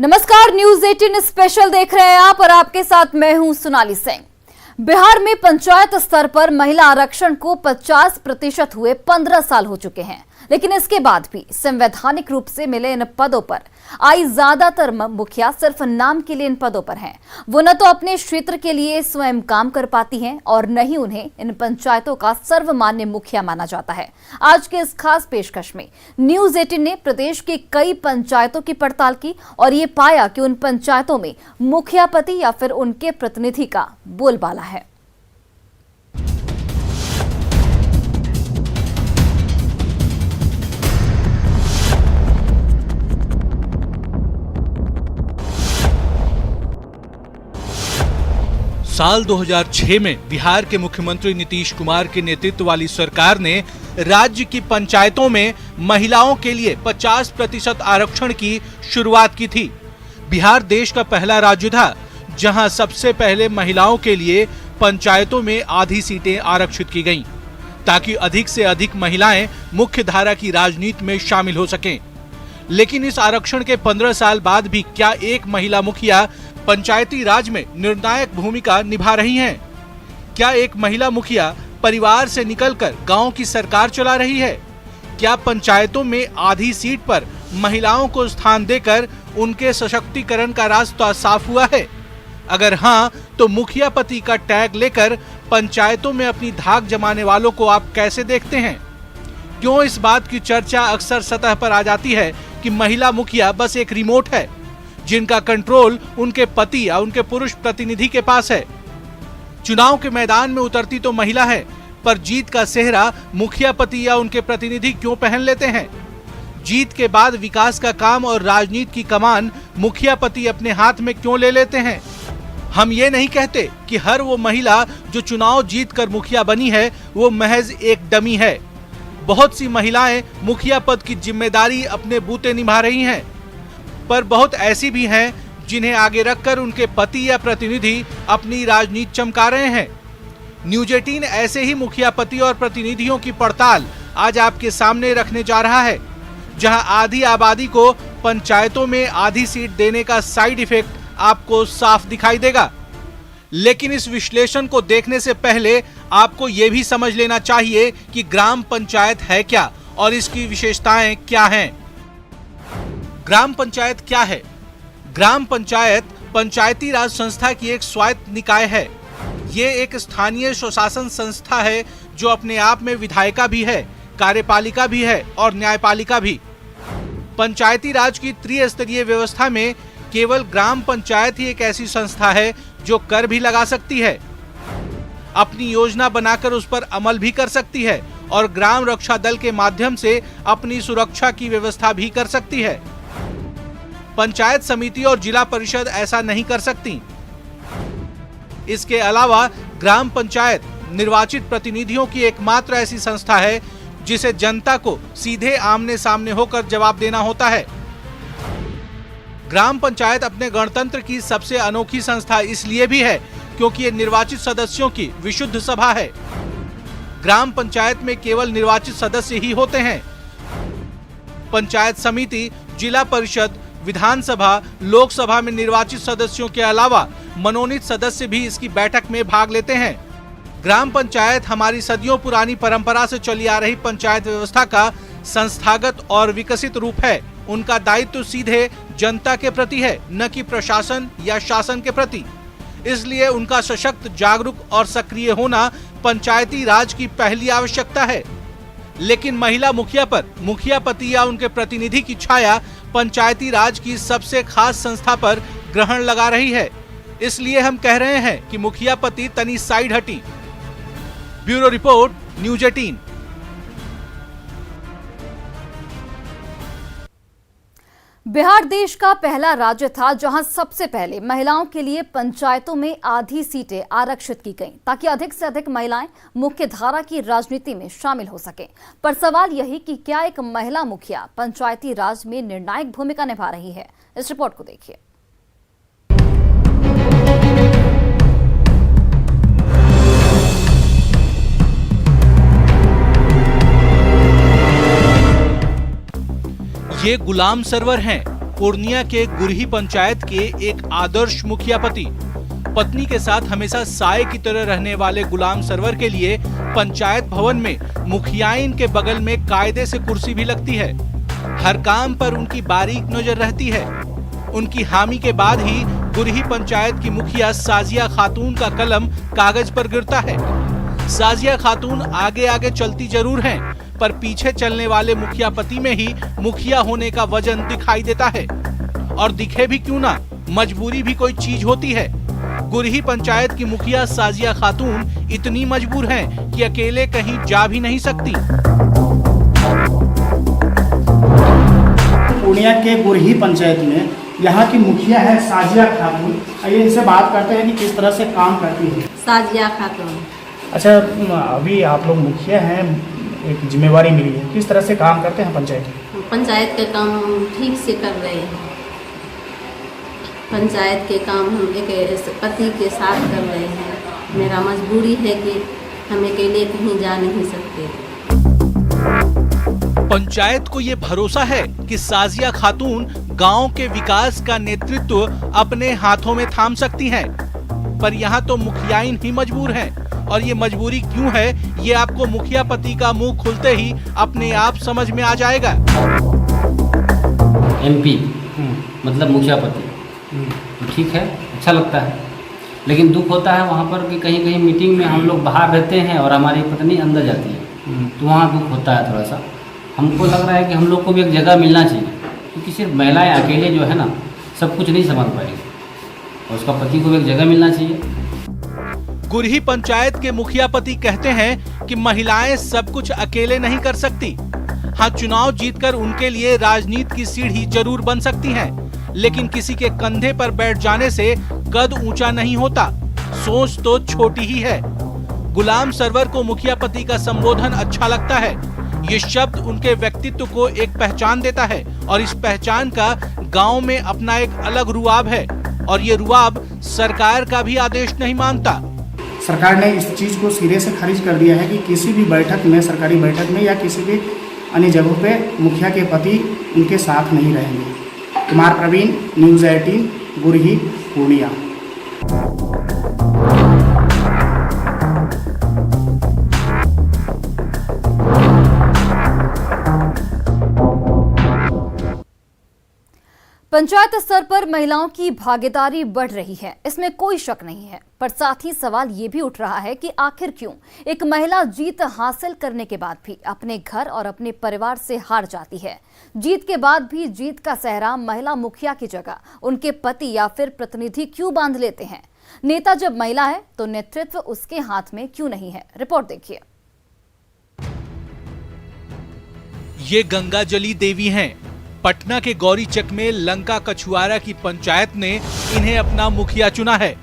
नमस्कार, news 18 special देख रहे हैं आप और आपके साथ मैं हूं सोनाली सिंह। बिहार में पंचायत स्तर पर महिला आरक्षण को 50% हुए 15 साल हो चुके हैं, लेकिन इसके बाद भी संवैधानिक रूप से मिले इन पदों पर आई ज्यादातर मुखिया सिर्फ नाम के लिए इन पदों पर हैं। वो न तो अपने क्षेत्र के लिए स्वयं काम कर पाती हैं और न ही उन्हें इन पंचायतों का सर्वमान्य मुखिया माना जाता है। आज के इस खास पेशकश में न्यूज 18 ने प्रदेश की कई पंचायतों की पड़ताल की और ये पाया कि उन पंचायतों में मुखिया पति या फिर उनके प्रतिनिधि का बोलबाला है। साल 2006 में बिहार के मुख्यमंत्री नीतीश कुमार के नेतृत्व वाली सरकार ने राज्य की पंचायतों में महिलाओं के लिए 50% आरक्षण की शुरुआत की थी। बिहार देश का पहला राज्य था जहां सबसे पहले महिलाओं के लिए पंचायतों में आधी सीटें आरक्षित की गईं, ताकि अधिक से अधिक महिलाएं मुख्य धारा की राजनीति में शामिल हो सकें। लेकिन इस आरक्षण के 15 साल बाद भी क्या एक महिला मुखिया पंचायती राज में निर्णायक भूमिका निभा रही हैं? क्या एक महिला मुखिया परिवार से निकलकर गांव की सरकार चला रही है? क्या पंचायतों में आधी सीट पर महिलाओं को स्थान देकर उनके सशक्तिकरण का रास्ता साफ हुआ है? अगर हां, तो मुखिया पति का टैग लेकर पंचायतों में अपनी धाक जमाने वालों को आप कैसे देखते हैं? क्यों इस बात की चर्चा अक्सर सतह पर आ जाती है कि महिला मुखिया बस एक रिमोट है जिनका कंट्रोल उनके पति या उनके पुरुष प्रतिनिधि के पास है? चुनाव के मैदान में उतरती तो महिला है, पर जीत का सेहरा मुखिया पति या उनके प्रतिनिधि क्यों पहन लेते हैं? जीत के बाद विकास का काम और राजनीति की कमान मुखिया पति अपने हाथ में क्यों ले लेते हैं? हम ये नहीं कहते कि हर वो महिला जो चुनाव जीत कर मुखिया बनी है वो महज एक डमी है। बहुत सी महिलाएं मुखिया पद की जिम्मेदारी अपने बूते निभा रही हैं, पर बहुत ऐसी भी हैं जिन्हें आगे रखकर उनके पति या प्रतिनिधि अपनी राजनीति चमका रहे हैं। न्यूज 18 ऐसे ही मुखिया पति और प्रतिनिधियों की पड़ताल आज आपके सामने रखने जा रहा है, जहां आधी आबादी को पंचायतों में आधी सीट देने का साइड इफेक्ट आपको साफ दिखाई देगा। लेकिन इस विश्लेषण को देखने से पहले आपको यह भी समझ लेना चाहिए कि ग्राम पंचायत है क्या और इसकी विशेषताएं क्या हैं। ग्राम पंचायत क्या है? ग्राम पंचायत पंचायती राज संस्था की एक स्वायत्त निकाय है। ये एक स्थानीय स्वशासन संस्था है जो अपने आप में विधायिका भी है, कार्यपालिका भी है और न्यायपालिका भी। पंचायती राज की त्रिस्तरीय व्यवस्था में केवल ग्राम पंचायत ही एक ऐसी संस्था है जो कर भी लगा सकती है, अपनी योजना बनाकर उस पर अमल भी कर सकती है और ग्राम रक्षा दल के माध्यम से अपनी सुरक्षा की व्यवस्था भी कर सकती है। पंचायत समिति और जिला परिषद ऐसा नहीं कर सकती। इसके अलावा ग्राम पंचायत निर्वाचित प्रतिनिधियों की एकमात्र ऐसी संस्था है जिसे जनता को सीधे आमने सामने होकर जवाब देना होता है। ग्राम पंचायत अपने गणतंत्र की सबसे अनोखी संस्था इसलिए भी है क्योंकि ये निर्वाचित सदस्यों की विशुद्ध सभा है। ग्राम पंचायत में केवल निर्वाचित सदस्य ही होते हैं। पंचायत समिति, जिला परिषद, विधानसभा, लोकसभा में निर्वाचित सदस्यों के अलावा मनोनीत सदस्य भी इसकी बैठक में भाग लेते हैं। ग्राम पंचायत हमारी सदियों पुरानी परंपरा से चली आ रही पंचायत व्यवस्था का संस्थागत और विकसित रूप है। उनका दायित्व सीधे जनता के प्रति है, न कि प्रशासन या शासन के प्रति। इसलिए उनका सशक्त, जागरूक और सक्रिय होना पंचायती राज की पहली आवश्यकता है। लेकिन महिला मुखिया पर मुखिया पति या उनके प्रतिनिधि की छाया पंचायती राज की सबसे खास संस्था पर ग्रहण लगा रही है। इसलिए हम कह रहे हैं कि मुखिया पति तनी साइड हटी। Bureau report, news 18। बिहार देश का पहला राज्य था जहां सबसे पहले महिलाओं के लिए पंचायतों में आधी सीटें आरक्षित की गईं, ताकि अधिक से अधिक महिलाएं मुख्य धारा की राजनीति में शामिल हो सकें। पर सवाल यही कि क्या एक महिला मुखिया पंचायती राज में निर्णायक भूमिका निभा रही है? इस रिपोर्ट को देखिए। ये गुलाम सरवर हैं। पूर्णिया के गुरही पंचायत के एक आदर्श मुखिया पति। पत्नी के साथ हमेशा साए की तरह रहने वाले गुलाम सरवर के लिए पंचायत भवन में मुखियाइन के बगल में कायदे से कुर्सी भी लगती है। हर काम पर उनकी बारीक नजर रहती है। उनकी हामी के बाद ही गुरही पंचायत की मुखिया साजिया खातून का कलम कागज पर गिरता है। साजिया खातून आगे आगे चलती जरूर हैं, पर पीछे चलने वाले मुखिया पति में ही मुखिया होने का वजन दिखाई देता है। और दिखे भी क्यों ना, मजबूरी भी कोई चीज होती है। गुरही पंचायत की मुखिया साजिया खातून इतनी मजबूर हैं कि अकेले कहीं जा भी नहीं सकती। पूर्णिया के गुरही पंचायत में यहाँ की मुखिया है साजिया खातून। आइए इनसे बात करते हैं कि किस तरह से काम करती है। साजिया खातून। अच्छा, अभी आप लोग मुखिया हैं, एक जिम्मेवारी मिली है, किस तरह से काम करते हैं पंचायत में? पंचायत के काम ठीक से कर रहे हैं। पंचायत के काम हम एक पति के साथ कर रहे हैं। मेरा मजबूरी है कि हम अकेले कहीं जा नहीं सकते। पंचायत को ये भरोसा है कि साजिया खातून गांव के विकास का नेतृत्व अपने हाथों में थाम सकती हैं, पर यहाँ तो मुखियाइन ही मजबूर हैं। और ये मजबूरी क्यों है, ये आपको मुखिया पति का मुंह खुलते ही अपने आप समझ में आ जाएगा। MP मतलब मुखिया पति, तो ठीक है, अच्छा लगता है। लेकिन दुख होता है वहाँ पर कि कहीं कहीं मीटिंग में हम लोग बाहर रहते हैं और हमारी पत्नी अंदर जाती है, तो वहाँ दुख होता है थोड़ा सा। हमको लग रहा है कि हम लोग को भी एक जगह मिलना चाहिए, क्योंकि सिर्फ महिलाएं अकेले जो है ना सब कुछ नहीं संभाल पाएगी, और उसका पति को भी एक जगह मिलना चाहिए। गुरही पंचायत के मुखिया पति कहते हैं कि महिलाएं सब कुछ अकेले नहीं कर सकती। हाँ, चुनाव जीतकर उनके लिए राजनीति की सीढ़ी जरूर बन सकती हैं, लेकिन किसी के कंधे पर बैठ जाने से कद ऊंचा नहीं होता, सोच तो छोटी ही है। गुलाम सरवर को मुखिया पति का संबोधन अच्छा लगता है। ये शब्द उनके व्यक्तित्व को एक पहचान देता है, और इस पहचान का गांव में अपना एक अलग रुआब है, और ये रुआब सरकार का भी आदेश नहीं मानता। सरकार ने इस चीज़ को सिरे से खारिज कर दिया है कि किसी भी बैठक में, सरकारी बैठक में या किसी भी अन्य जगहों पे मुखिया के पति उनके साथ नहीं रहेंगे। कुमार प्रवीण, न्यूज़ 18, गुरही, पूर्णिया। पंचायत स्तर पर महिलाओं की भागीदारी बढ़ रही है, इसमें कोई शक नहीं है, पर साथ ही सवाल ये भी उठ रहा है कि आखिर क्यों एक महिला जीत हासिल करने के बाद भी अपने घर और अपने परिवार से हार जाती है। जीत के बाद भी जीत का सेहरा महिला मुखिया की जगह उनके पति या फिर प्रतिनिधि क्यों बांध लेते हैं? नेता जब महिला है तो नेतृत्व उसके हाथ में क्यों नहीं है? रिपोर्ट देखिए। ये गंगाजली देवी हैं। पटना के गौरीचक में लंका कछुआरा की पंचायत ने इन्हें अपना मुखिया चुना है।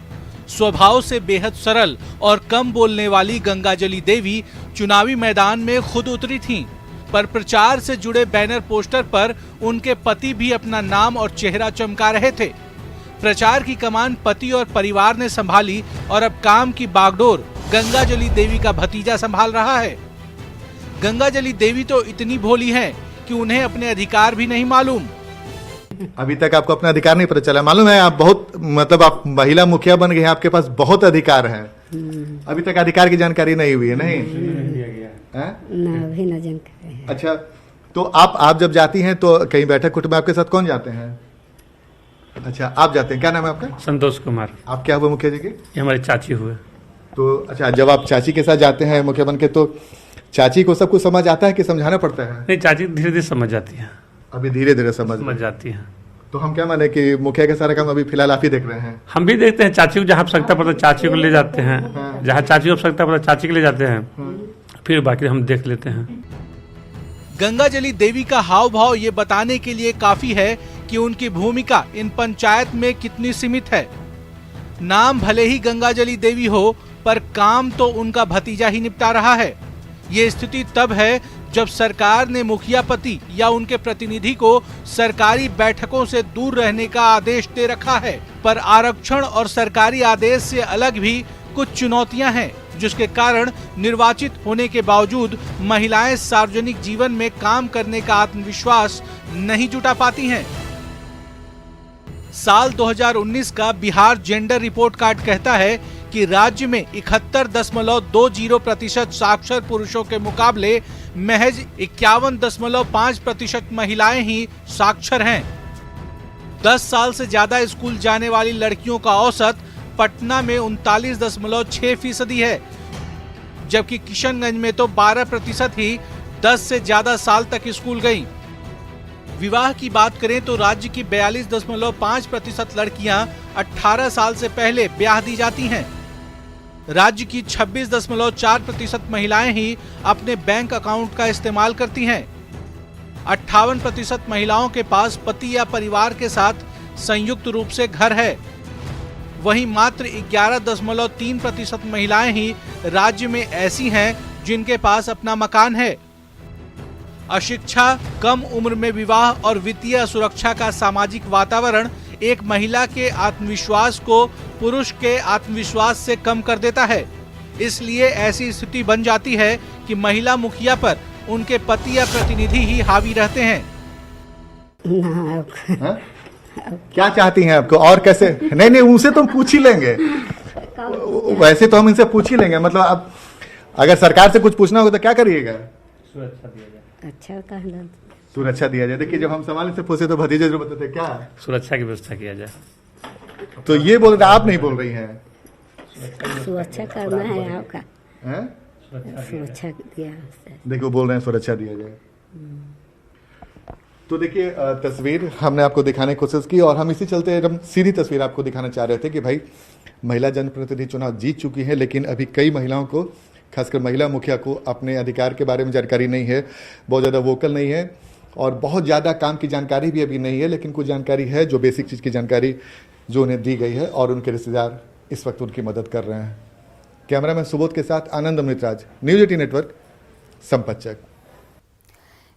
स्वभाव से बेहद सरल और कम बोलने वाली गंगाजली देवी चुनावी मैदान में खुद उतरी थीं, पर प्रचार से जुड़े बैनर पोस्टर पर उनके पति भी अपना नाम और चेहरा चमका रहे थे। प्रचार की कमान पति और परिवार ने संभाली, और अब काम की बागडोर गंगाजली देवी का भतीजा संभाल रहा है। गंगाजली देवी तो इतनी भोली हैं कि उन्हें अपने अधिकार भी नहीं मालूम। अभी तक आपको अपना अधिकार नहीं पता चला? मालूम है आप बहुत, मतलब आप महिला मुखिया बन गए हैं, आपके पास बहुत अधिकार है। अभी तक अधिकार की जानकारी नहीं हुई है? नहीं अभी ना जानकारी है। अच्छा, तो आप जब जाती हैं तो कहीं बैठक कुट में आपके साथ कौन जाते हैं? अच्छा, आप जाते हैं। क्या नाम है आपका? संतोष कुमार। आप क्या हुए मुखिया जी के? ये हमारे चाची हुए। तो अच्छा, जब आप चाची के साथ जाते हैं मुखिया बन के, तो चाची को सब कुछ समझ आता है कि समझाना पड़ता है? नहीं, चाची धीरे धीरे समझ जाती है। अभी धीरे धीरे समझ जाती है। तो हम क्या माने कि मुखिया के सारा काम अभी फिलहाल आप ही देख रहे हैं? हम भी देखते हैं, चाची को जहाँ आवश्यकता पड़ता है चाची को ले जाते हैं, जहाँ चाची को आवश्यकता पड़ता है चाची को ले जाते हैं, फिर बाकी हम देख लेते हैं। गंगाजली देवी का हाव भाव ये बताने के लिए काफी है कि उनकी भूमिका इन पंचायत में कितनी सीमित है। नाम भले ही गंगाजली देवी हो, पर काम तो उनका भतीजा ही निपटा रहा है। ये स्थिति तब है जब सरकार ने मुखिया पति या उनके प्रतिनिधि को सरकारी बैठकों से दूर रहने का आदेश दे रखा है, पर आरक्षण और सरकारी आदेश से अलग भी कुछ चुनौतियां हैं, जिसके कारण निर्वाचित होने के बावजूद महिलाएं सार्वजनिक जीवन में काम करने का आत्मविश्वास नहीं जुटा पाती हैं। साल 2019 का बिहार जेंडर रिपोर्ट कार्ड कहता है कि राज्य में 71.20% साक्षर पुरुषों के मुकाबले महज 51.5% महिलाएं ही साक्षर हैं। 10 साल से ज्यादा स्कूल जाने वाली लड़कियों का औसत पटना में 39.6% है, जबकि किशनगंज में तो 12% ही 10 से ज्यादा साल तक स्कूल गईं। विवाह की बात करें तो राज्य की 42.5% लड़कियां 18 साल से पहले ब्याह दी जाती हैं। राज्य की 26.4% महिलाएं ही अपने बैंक अकाउंट का इस्तेमाल करती हैं। 58% महिलाओं के पास पति या परिवार के साथ संयुक्त रूप से घर है। वहीं मात्र 11.3% महिलाएं ही राज्य में ऐसी हैं जिनके पास अपना मकान है। अशिक्षा, कम उम्र में विवाह और वित्तीय असुरक्षा का सामाजिक वातावरण एक महिला के आत्मविश्वास को पुरुष के आत्मविश्वास से कम कर देता है। इसलिए ऐसी स्थिति बन जाती है कि महिला मुखिया पर उनके पति या प्रतिनिधि ही हावी रहते हैं। क्या चाहती हैं आपको और कैसे? नहीं उनसे तो हम पूछ ही लेंगे, वैसे तो हम इनसे पूछ ही लेंगे। मतलब अब अगर सरकार से कुछ पूछना होगा तो क्या करिएगा? अच्छा कहना सुरक्षा दिया जाए। देखिए जब हम सवाल से पूछे तो भतीजे जो बताते क्या सुरक्षा की व्यवस्था किया जाए, तो ये बोल रहे आप नहीं बोल रही हैं। सुरक्षा करना है आपका, सुरक्षा दिया। देखो बोल रहे हैं सुरक्षा दिया जाए। तो देखिए तस्वीर हमने आपको दिखाने की कोशिश की और हम इसी चलते हम सीधी तस्वीर आपको दिखाना चाह रहे थे कि भाई महिला जनप्रतिनिधि चुनाव जीत चुकी है, लेकिन अभी कई महिलाओं को, खासकर महिला मुखिया को अपने अधिकार के बारे में जानकारी नहीं है, बहुत ज़्यादा वोकल नहीं है और बहुत ज़्यादा काम की जानकारी भी अभी नहीं है। लेकिन कुछ जानकारी है जो बेसिक चीज़ की जानकारी जो उन्हें दी गई है और उनके रिश्तेदार इस वक्त उनकी मदद कर रहे हैं। कैमरामैन सुबोध के साथ आनंद अमृतराज, न्यूज 18 नेटवर्क, संपतचक।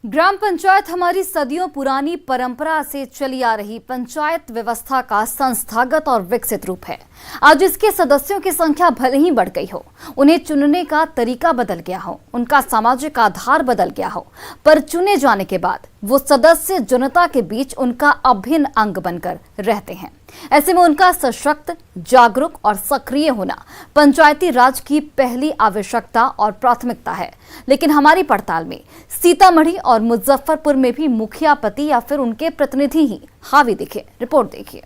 ग्राम पंचायत हमारी सदियों पुरानी परंपरा से चली आ रही पंचायत व्यवस्था का संस्थागत और विकसित रूप है। आज इसके सदस्यों की संख्या भले ही बढ़ गई हो, उन्हें चुनने का तरीका बदल गया हो, उनका सामाजिक आधार बदल गया हो, पर चुने जाने के बाद वो सदस्य जनता के बीच उनका अभिन्न अंग बनकर रहते हैं। ऐसे में उनका सशक्त, जागरूक और सक्रिय होना पंचायती राज की पहली आवश्यकता और प्राथमिकता है। लेकिन हमारी पड़ताल में सीतामढ़ी और मुजफ्फरपुर में भी मुखिया पति या फिर उनके प्रतिनिधि ही हावी दिखे। रिपोर्ट देखिए।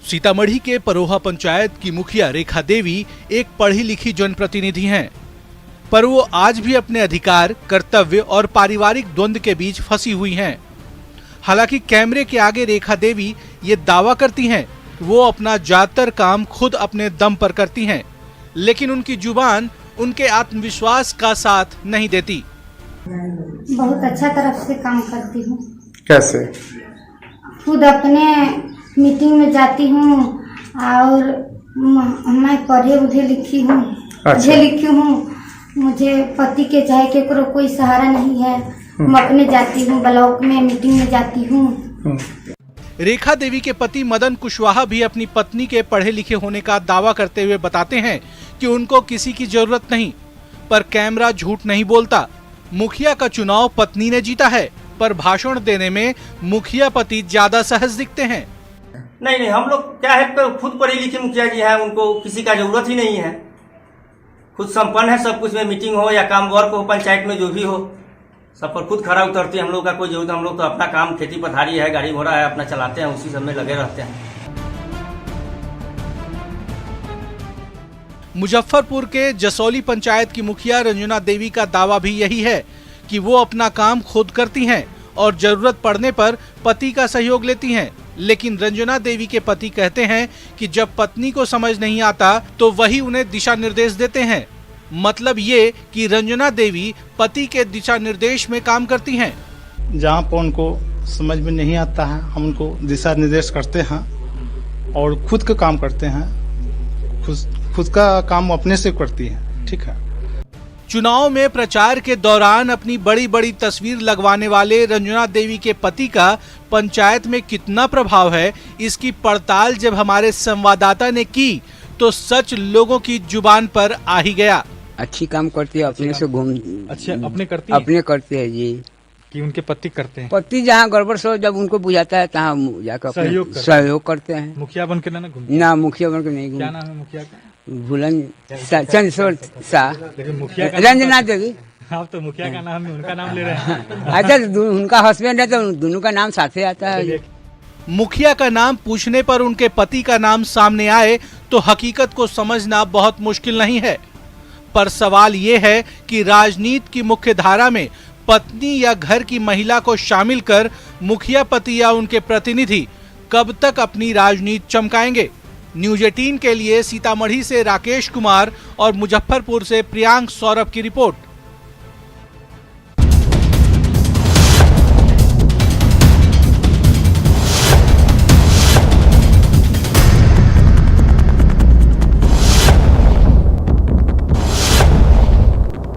सीतामढ़ी के परोहा पंचायत की मुखिया रेखा देवी एक पढ़ी लिखी जनप्रतिनिधि हैं, पर वो आज भी अपने अधिकार, कर्तव्य और पारिवारिक द्वंद्व के बीच फंसी हुई हैं। हालांकि कैमरे के आगे रेखा देवी ये दावा करती हैं वो अपना ज्यादातर काम खुद अपने दम पर करती हैं, लेकिन उनकी जुबान उनके आत्मविश्वास का साथ नहीं देती। बहुत अच्छा तरफ से काम करती हूँ। कैसे? खुद अपने मीटिंग में जाती हूँ और मैं पढ़े लिखी हूँ। मुझे पति के चाहे केकरो कोई सहारा नहीं है। मैं अपने जाती हूँ, ब्लॉक में मीटिंग में जाती हूँ। रेखा देवी के पति मदन कुशवाहा भी अपनी पत्नी के पढ़े लिखे होने का दावा करते हुए बताते हैं कि उनको किसी की जरूरत नहीं, पर कैमरा झूठ नहीं बोलता। मुखिया का चुनाव पत्नी ने जीता है, पर भाषण देने में मुखिया पति ज्यादा सहज दिखते हैं। नहीं, हम लोग क्या है, खुद पढ़ी लिखी मुखिया जी है, उनको किसी का जरूरत ही नहीं है। खुद संपन्न है सब कुछ में, मीटिंग हो या काम वर्क हो, पंचायत में जो भी हो, सब पर खुद खरा उतरती है। हम लोग का कोई जरूरत, हम लोग तो अपना काम खेती पथारी है, गाड़ी घोड़ा है, अपना चलाते हैं, उसी सब में लगे रहते हैं। मुजफ्फरपुर के जसौली पंचायत की मुखिया रंजना देवी का दावा भी यही है कि वो अपना काम खुद करती हैं और जरूरत पड़ने पर पति का सहयोग लेती हैं। लेकिन रंजना देवी के पति कहते हैं कि जब पत्नी को समझ नहीं आता तो वही उन्हें दिशा निर्देश देते हैं। मतलब ये कि रंजना देवी पति के दिशा निर्देश में काम करती हैं। जहाँ पर उनको समझ में नहीं आता है, हम उनको दिशा निर्देश करते हैं और खुद का काम करते हैं। खुद का काम अपने से करती है। ठीक है। चुनाव में प्रचार के दौरान अपनी बड़ी बड़ी तस्वीर लगवाने वाले रंजना देवी के पति का पंचायत में कितना प्रभाव है, इसकी पड़ताल जब हमारे संवाददाता ने की तो सच लोगों की जुबान पर आ ही गया। अच्छी काम करती है, अपने से घूम अच्छा अपने करती है? अपने करते हैं जी। कि उनके पति करते हैं? पति जहाँ गड़बड़ सो जब उनको बुझाता है तहाँ जाकर सहयोग करते हैं। मुखिया बन के ना घूमते? ना मुखिया बन के नहीं क्या घूमते। नाम है मुखिया का? भूलन चंद्रशोर शाह, लेकिन मुखिया का रंजना देवी। आप तो मुखिया का नाम है, उनका नाम ले रहे हैं। अच्छा उनका हस्बैंड है तो दोनों का नाम साथ ही आता है। मुखिया का नाम पूछने पर उनके पति का नाम सामने आए तो हकीकत को समझना बहुत मुश्किल नहीं है। पर सवाल ये है कि राजनीति की मुख्य धारा में पत्नी या घर की महिला को शामिल कर मुखिया पति या उनके प्रतिनिधि कब तक अपनी राजनीति चमकाएंगे। न्यूज 18 के लिए सीतामढ़ी से राकेश कुमार और मुजफ्फरपुर से प्रियांक सौरभ की रिपोर्ट।